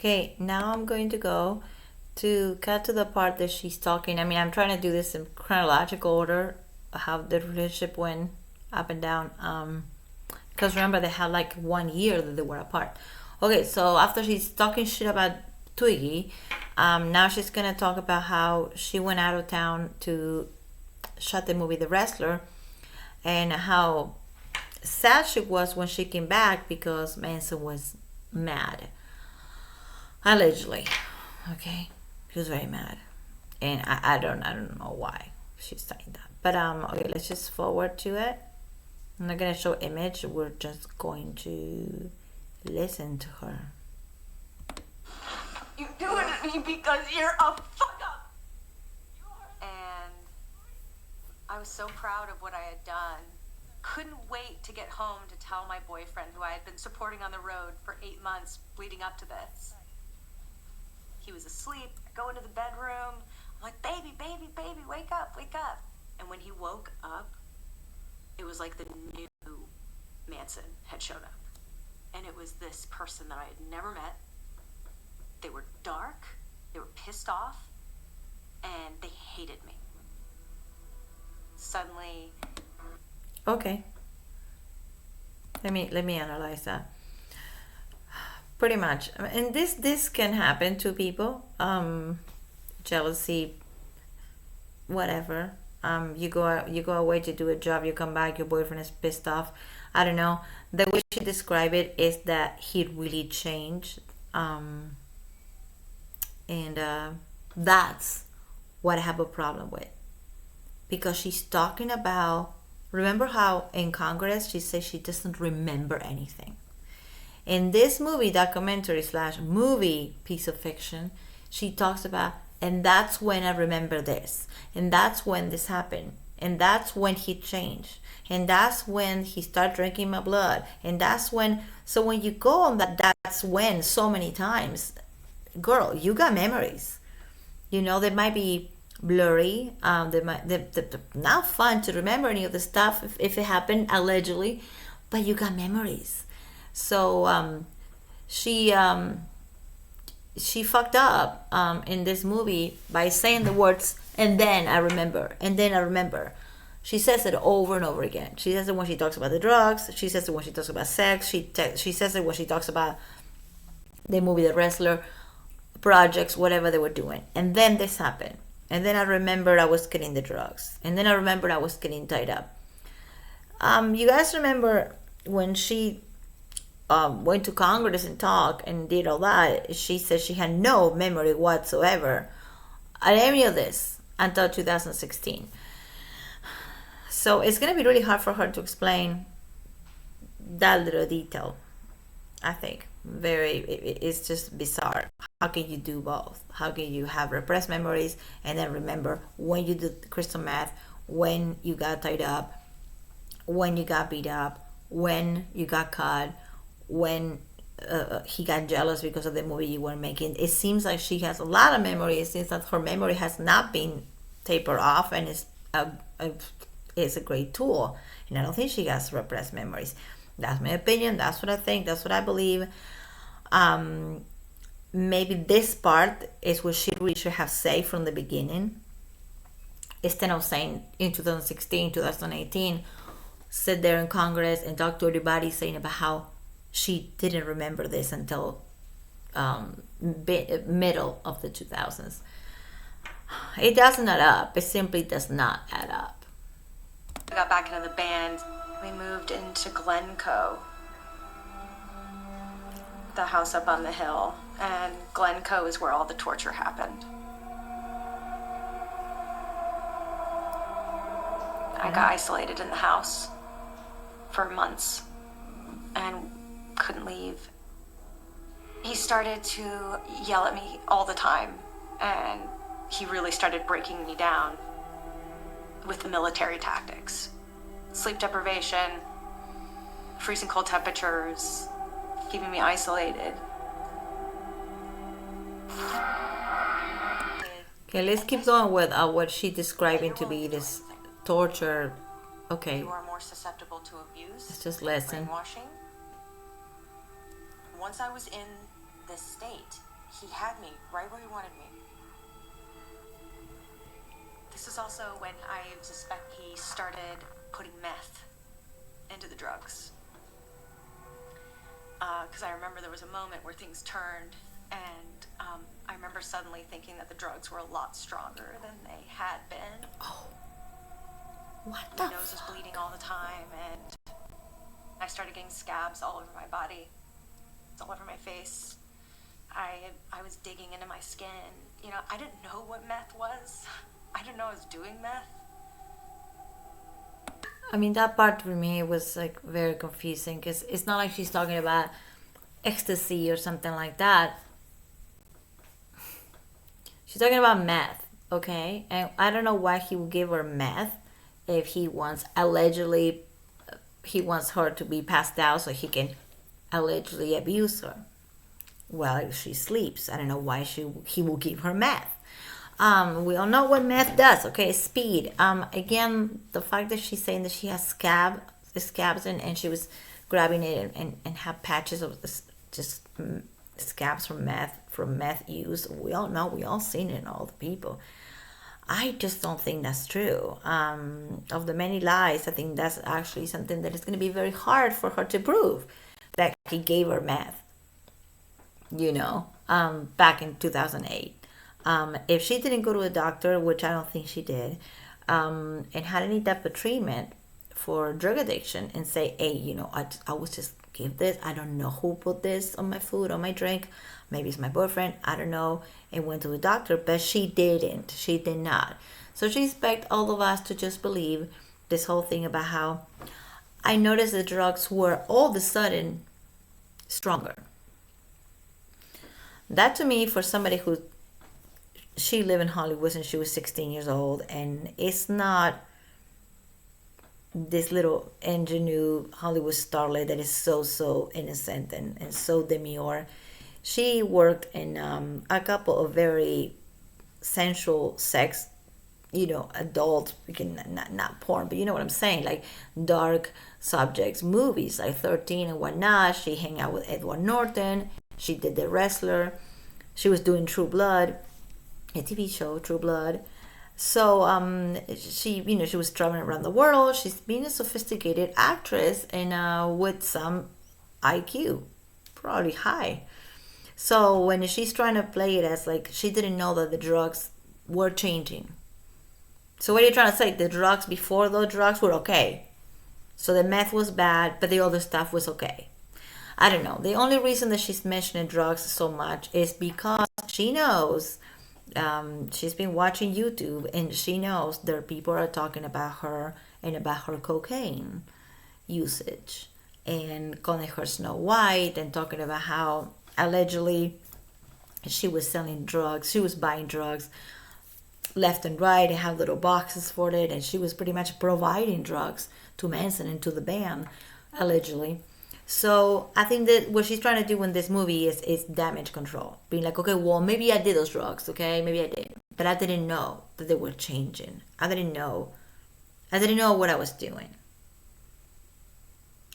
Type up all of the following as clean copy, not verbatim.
Okay, now I'm going to go to cut to the part that she's talking. I mean, I'm trying to do this in chronological order, how the relationship went up and down. Because remember, they had like 1 year that they were apart. Okay, so after she's talking shit about Twiggy, now she's gonna talk about how she went out of town to shot the movie The Wrestler, and how sad she was when she came back because Manson was mad, allegedly. Okay, she was very mad, and I don't know why she's saying that. But okay, let's just forward to it. I'm not gonna show image. We're just going to listen to her. You do it to me because you're a fuck up. And I was so proud of what I had done. Couldn't wait to get home to tell my boyfriend, who I had been supporting on the road for 8 months leading up to this. He was asleep. I go into the bedroom. I'm like, baby, baby, baby, wake up, wake up. And when he woke up, it was like the new Manson had shown up. And it was this person that I had never met. They were dark, they were pissed off, and they hated me. Suddenly... Okay. Let me analyze that. Pretty much, and this can happen to people. Jealousy, whatever. You go away to do a job. You come back. Your boyfriend is pissed off. I don't know. The way she described it is that he really changed. And that's what I have a problem with, because she's talking about, remember how in Congress she says she doesn't remember anything. In this movie documentary slash movie piece of fiction, she talks about, and that's when I remember this, and that's when this happened, and that's when he changed, and that's when he started drinking my blood, and that's when. So when you go on that's when so many times, girl, you got memories. You know, they might be blurry. They're not fun to remember any of the stuff if it happened allegedly, but you got memories. So she fucked up in this movie by saying the words, and then I remember, and then I remember. She says it over and over again. She says it when she talks about the drugs. She says it when she talks about sex. She says it when she talks about the movie The Wrestler, projects, whatever they were doing. And then this happened. And then I remembered I was getting the drugs. And then I remembered I was getting tied up. You guys remember when she went to Congress and talked and did all that, she said she had no memory whatsoever at any of this until 2016. So it's going to be really hard for her to explain that little detail, I think. It's just bizarre. How can you do both? How can you have repressed memories and then remember when you did crystal meth, when you got tied up, when you got beat up, when you got caught, when he got jealous because of the movie you were making? It seems like she has a lot of memory. It seems that her memory has not been tapered off, and is a great tool. And I don't think she has repressed memories. That's my opinion. That's what I think. That's what I believe. Maybe this part is what she really should have said from the beginning, instead of saying in 2016, 2018, sit there in Congress and talk to everybody saying about how she didn't remember this until middle of the 2000s. It doesn't add up. It simply does not add up. I got back into the band. We moved into Glencoe, the house up on the hill, and Glencoe is where all the torture happened. I got isolated in the house for months and couldn't leave. He started to yell at me all the time, and he really started breaking me down with the military tactics. Sleep deprivation, freezing cold temperatures, keeping me isolated. Okay, let's keep going with what she's describing to be this torture. Okay, You are more susceptible to abuse. let's just listen. Brainwashing. Once I was in this state, he had me right where he wanted me. This is also when I suspect he started putting meth into the drugs. Because I remember there was a moment where things turned, and I remember suddenly thinking that the drugs were a lot stronger than they had been. Oh, what the? My nose was bleeding all the time, and I started getting scabs all over my body, all over my face. I was digging into my skin. You know, I didn't know what meth was. I didn't know I was doing meth. I mean, that part for me was like very confusing because it's not like she's talking about ecstasy or something like that. She's talking about meth, okay? And I don't know why he would give her meth if he wants allegedly he wants her to be passed out so he can allegedly abuse her. Well, she sleeps. I don't know why he will give her meth. We all know what meth does, okay? Speed. Again, the fact that she's saying that she has scabs and she was grabbing it and have patches of just scabs from meth use. We all know, we all seen it in all the people. I just don't think that's true. Of the many lies, I think that's actually something that is going to be very hard for her to prove that he gave her meth, back in 2008. If she didn't go to a doctor, which I don't think she did, and had any type of treatment for drug addiction and say, hey, I was just give this. I don't know who put this on my food, on my drink. Maybe it's my boyfriend. I don't know. And went to a doctor, but she didn't. She did not. So she expect all of us to just believe this whole thing about how I noticed the drugs were all of a sudden stronger. That to me, for somebody who she lived in Hollywood since she was 16 years old, and it's not this little ingenue Hollywood starlet that is so innocent and so demure. She worked in a couple of very sensual sex, adult, not porn, but you know what I'm saying, like dark subjects, movies like 13 and whatnot. She hung out with Edward Norton. She did The Wrestler. She was doing True Blood, a TV show, True Blood. So she was traveling around the world. She's been a sophisticated actress and with some IQ, probably high. So when she's trying to play it as like she didn't know that the drugs were changing. So what are you trying to say? The drugs before those drugs were okay. So the meth was bad, but the other stuff was okay. I don't know. The only reason that she's mentioning drugs so much is because she knows. She's been watching YouTube and she knows there people are talking about her and about her cocaine usage and calling her Snow White and talking about how allegedly she was selling drugs, she was buying drugs left and right and have little boxes for it, and she was pretty much providing drugs to Manson and to the band allegedly. So I think that what she's trying to do in this movie is damage control. Being like, okay, well, maybe I did those drugs, okay? Maybe I did. But I didn't know that they were changing. I didn't know what I was doing.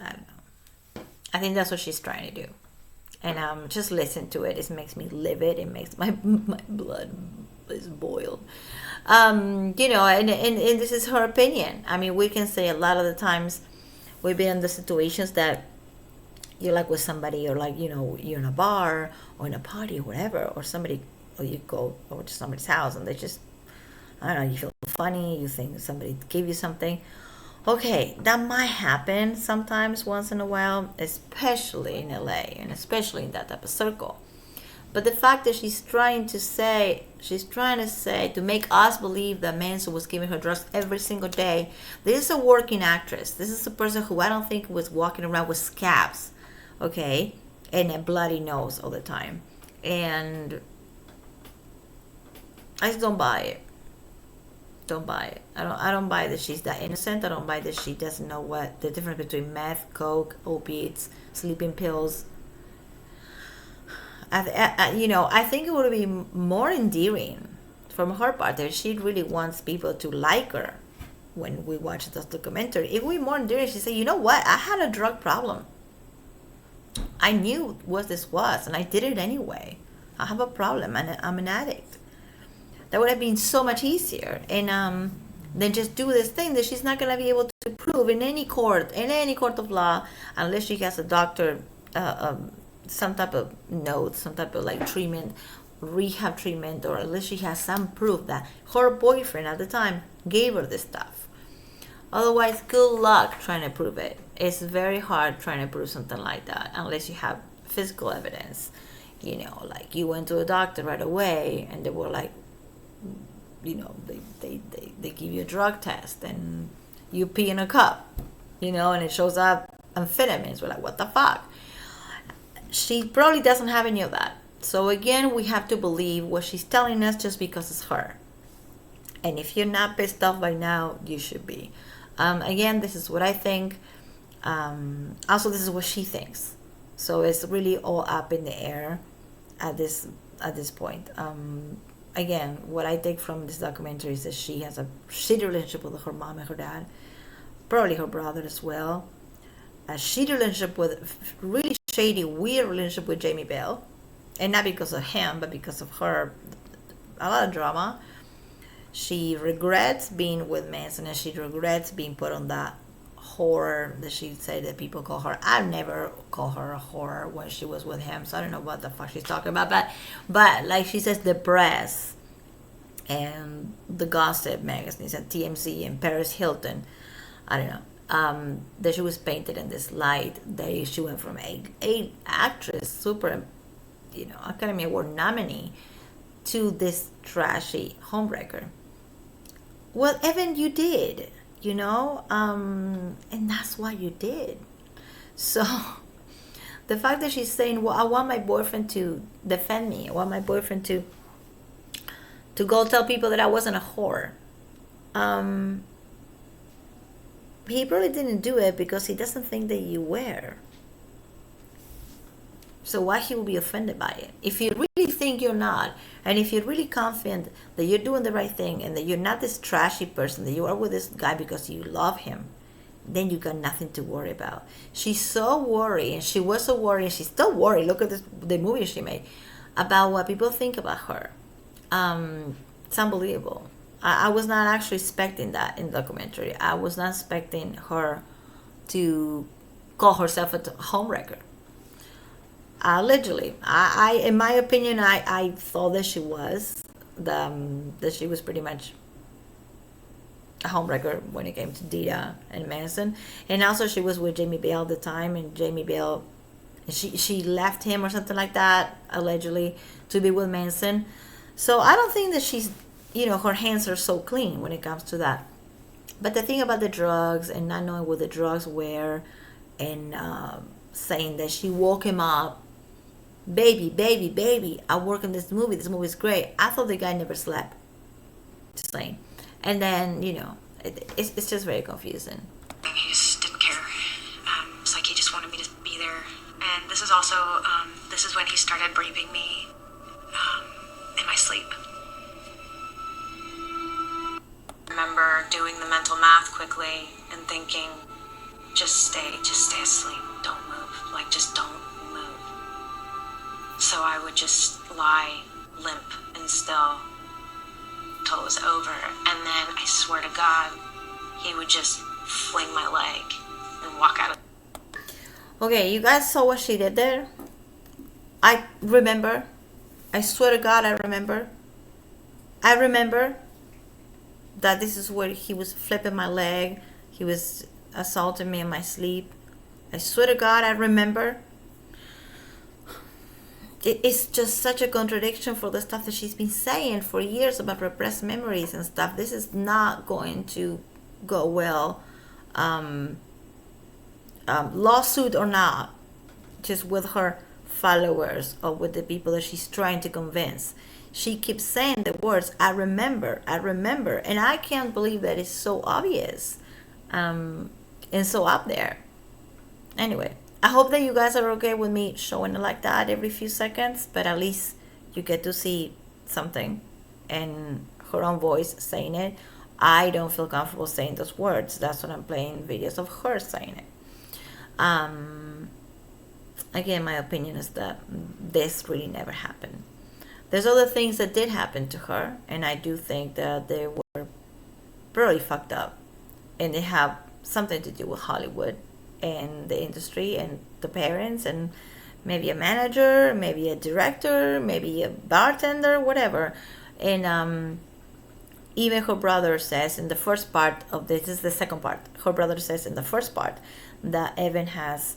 I don't know. I think that's what she's trying to do. And just listen to it. It makes me livid. It makes my blood is boiled. And this is her opinion. I mean, we can say a lot of the times we've been in the situations that you're like with somebody, or like, you're in a bar or in a party or whatever, or you go over to somebody's house and they just, I don't know, you feel funny, you think somebody gave you something. Okay, that might happen sometimes once in a while, especially in LA and especially in that type of circle. But the fact that she's trying to say, to make us believe that Manson was giving her drugs every single day. This is a working actress. This is a person who I don't think was walking around with scabs, okay, and a bloody nose all the time. And I just don't buy it. Don't buy it. I don't buy that she's that innocent. I don't buy that she doesn't know what the difference between meth, coke, opiates, sleeping pills. I think it would be more endearing from her part if she really wants people to like her when we watch this documentary. It would be more endearing if she said, you know what, I had a drug problem. I knew what this was and I did it anyway. I have a problem and I'm an addict. That would have been so much easier. And then just do this thing that she's not going to be able to prove in any court of law, unless she has a doctor, some type of note, some type of like treatment, rehab treatment, or unless she has some proof that her boyfriend at the time gave her this stuff. Otherwise, good luck trying to prove it. It's very hard trying to prove something like that unless you have physical evidence. You know, like you went to a doctor right away and they were like, you know, they give you a drug test and you pee in a cup, you know, and it shows up amphetamines. We're like, what the fuck? She probably doesn't have any of that. So again, we have to believe what she's telling us just because it's her. And if you're not pissed off by now, you should be. Again, this is what I think. Also, this is what she thinks. So it's really all up in the air at this point. Again, what I take from this documentary is that she has a shitty relationship with her mom and her dad, probably her brother as well. A shitty relationship with, really shady, weird relationship with Jamie Bell, and not because of him, but because of her. A lot of drama. She regrets being with Manson, and she regrets being put on that whore that she said that people call her. I never call her a whore when she was with him, so I don't know what the fuck she's talking about. But like she says, the press and the gossip magazines and TMZ and Paris Hilton, I don't know, that she was painted in this light. That she went from a actress, super, you know, Academy Award nominee, to this trashy homewrecker. Well, Evan, you did, you know, and that's what you did. So the fact that she's saying, well, I want my boyfriend to defend me, I want my boyfriend to go tell people that I wasn't a whore. He probably didn't do it because he doesn't think that you were. So why he will be offended by it? If you really think you're not, and if you're really confident that you're doing the right thing and that you're not this trashy person, that you are with this guy because you love him, then you got nothing to worry about. She's so worried, and she was so worried, and she's still worried. Look at the movie she made about what people think about her. It's unbelievable. I was not actually expecting that in the documentary. I was not expecting her to call herself a homewrecker. Allegedly, I in my opinion, I thought that she was that she was pretty much a homewrecker when it came to Dita and Manson, and also she was with Jamie Bell at the time, and Jamie Bell, she left him or something like that, allegedly, to be with Manson. So I don't think that she's, you know, her hands are so clean when it comes to that. But the thing about the drugs and not knowing what the drugs were, and saying that she woke him up, baby, I work in this movie is great. I thought the guy never slept. Just saying. And then, you know, it's just very confusing. He just didn't care. It's like he just wanted me to be there. And this is also, this is when he started raping me in my sleep. I remember doing the mental math quickly and thinking, just stay asleep. Don't move. Like, just don't move. So I would just lie limp and still till it was over. And then I swear to God, he would just fling my leg and walk out of. Okay, you guys saw what she did there? I remember. I swear to God, I remember. I remember that this is where he was flipping my leg. He was assaulting me in my sleep. I swear to God, I remember. It's just such a contradiction for the stuff that she's been saying for years about repressed memories and stuff. This is not going to go well. Lawsuit or not, just with her followers or with the people that she's trying to convince. She keeps saying the words, I remember, and I can't believe that it's so obvious and so up there. Anyway, I hope that you guys are okay with me showing it like that every few seconds, but at least you get to see something and her own voice saying it. I don't feel comfortable saying those words. That's when I'm playing videos of her saying it. Again, my opinion is that this really never happened. There's other things that did happen to her, and I do think that they were really fucked up, and they have something to do with Hollywood and the industry and the parents and maybe a manager, maybe a director, maybe a bartender, whatever. And even her brother says in the first part of this is the second part. Her brother says in the first part that Evan has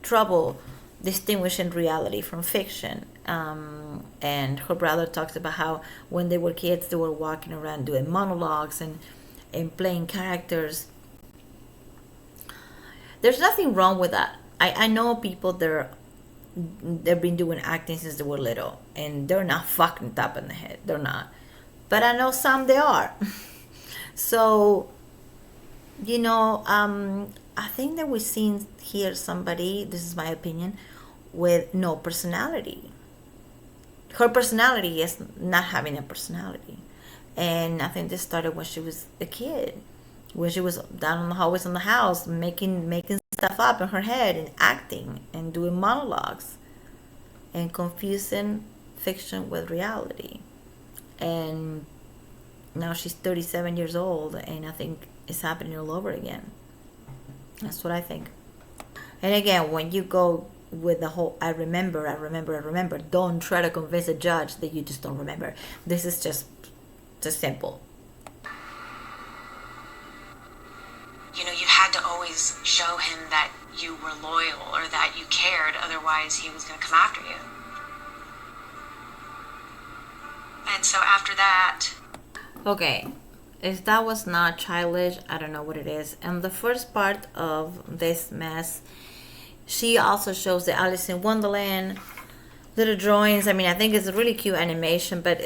trouble distinguishing reality from fiction. And her brother talks about how when they were kids, they were walking around doing monologues and playing characters. There's nothing wrong with that. I know people they've been doing acting since they were little, and they're not fucking up in the head. They're not. But I know some they are. So, I think that we've seen here somebody, this is my opinion, with no personality. Her personality is not having a personality. And I think this started when she was a kid, when she was down in the hallways in the house, making stuff up in her head and acting and doing monologues and confusing fiction with reality. And now she's 37 years old, and I think it's happening all over again. That's what I think. And again, when you go with the whole I remember, don't try to convince a judge that you just don't remember. This is just simple. You had to always show him that you were loyal or that you cared, otherwise he was going to come after you. And so after that... Okay, if that was not childish, I don't know what it is. And the first part of this mess, she also shows the Alice in Wonderland little drawings. I mean, I think it's a really cute animation, but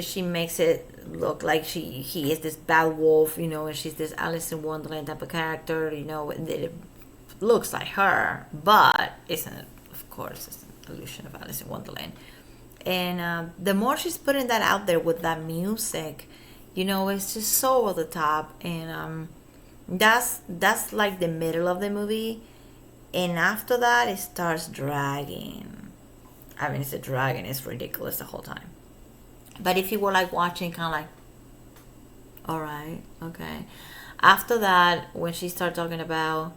she makes it look like he is this bad wolf, and she's this Alice in Wonderland type of character, it looks like her, but isn't, of course, it's an illusion of Alice in Wonderland. And the more she's putting that out there with that music, it's just so over the top. And that's like the middle of the movie, and after that it starts dragging. I mean, it's a dragon. It's ridiculous the whole time. But if you were like watching, kind of like, all right, okay. After that, when she started talking about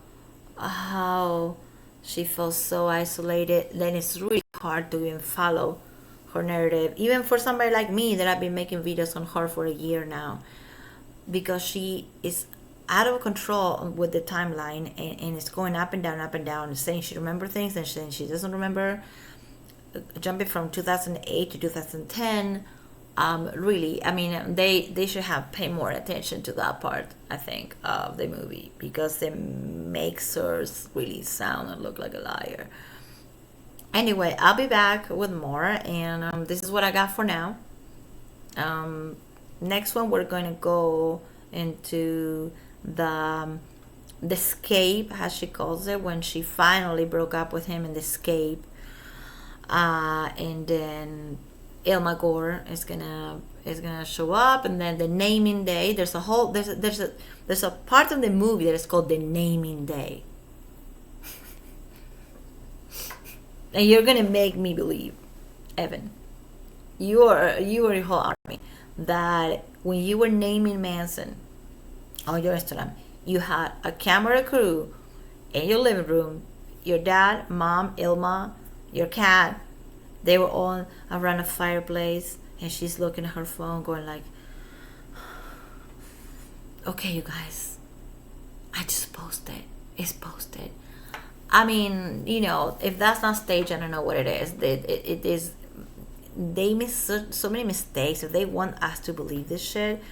how she felt so isolated, then it's really hard to even follow her narrative. Even for somebody like me that I've been making videos on her for a year now, because she is out of control with the timeline, and it's going up and down, and saying she remembers things and saying she doesn't remember. Jumping from 2008 to 2010, really, I mean, they should have paid more attention to that part, I think, of the movie, because it makes her really sound and look like a liar. Anyway, I'll be back with more, and this is what I got for now. Next one, we're going to go into the escape, as she calls it, when she finally broke up with him in the escape. And then Ilma Gore is gonna show up, and then the naming day. There's a part of the movie that is called the naming day, and you're gonna make me believe, Evan, you are your whole army, that when you were naming Manson on your Instagram, you had a camera crew in your living room, your dad, mom, Ilma, your cat, they were all around a fireplace, and she's looking at her phone going like, okay, you guys, I just posted. It's posted. I mean, if that's not staged, I don't know what it is. It is. They make so many mistakes. If they want us to believe this shit,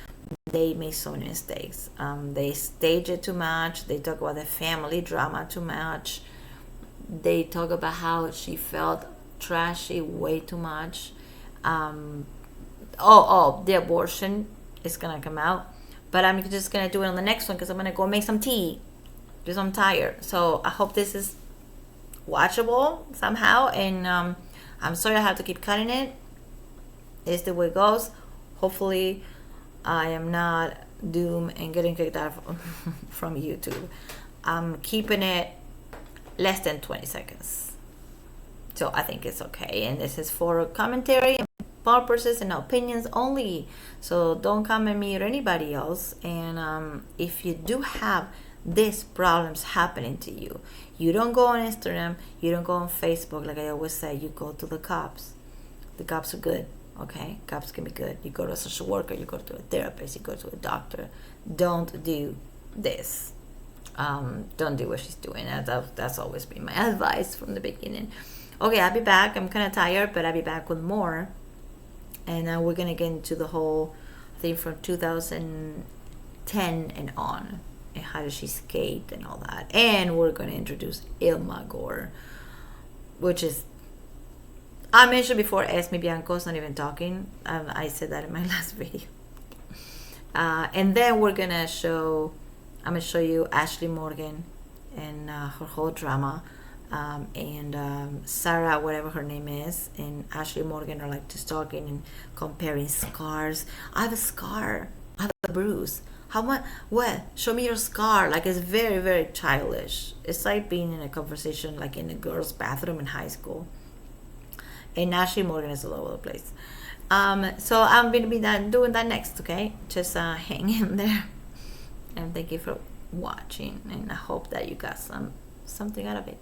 they make so many mistakes. They stage it too much. They talk about the family drama too much. They talk about how she felt trashy way too much. The abortion is gonna come out, but I'm just gonna do it on the next one because I'm gonna go make some tea because I'm tired. So I hope this is watchable somehow, and I'm sorry I have to keep cutting it. It's the way it goes. Hopefully I am not doomed and getting kicked out from YouTube. I'm keeping it less than 20 seconds. So I think it's okay. And this is for commentary purposes and opinions only. So don't come at me or anybody else. And if you do have these problems happening to you, you don't go on Instagram, you don't go on Facebook. Like I always say, you go to the cops. The cops are good. Okay, cops can be good. You go to a social worker, you go to a therapist, you go to a doctor. Don't do this. Don't do what she's doing. That's always been my advice from the beginning. Okay, I'll be back. I'm kind of tired, but I'll be back with more. And we're going to get into the whole thing from 2010 and on. And how does she skate and all that. And we're going to introduce Ilma Gore, which is, I mentioned before, Esme Bianco's not even talking. I said that in my last video. And then we're going to I'm going to show you Ashley Morgan and her whole drama. And Sarah, whatever her name is, and Ashley Morgan are like just talking and comparing scars. I have a scar. I have a bruise. How much? What? Show me your scar. Like, it's very, very childish. It's like being in a conversation like in a girl's bathroom in high school. And Ashley Morgan is all over the place. So I'm going to be doing that next, okay? Just hang in there. And thank you for watching. And I hope that you got something out of it.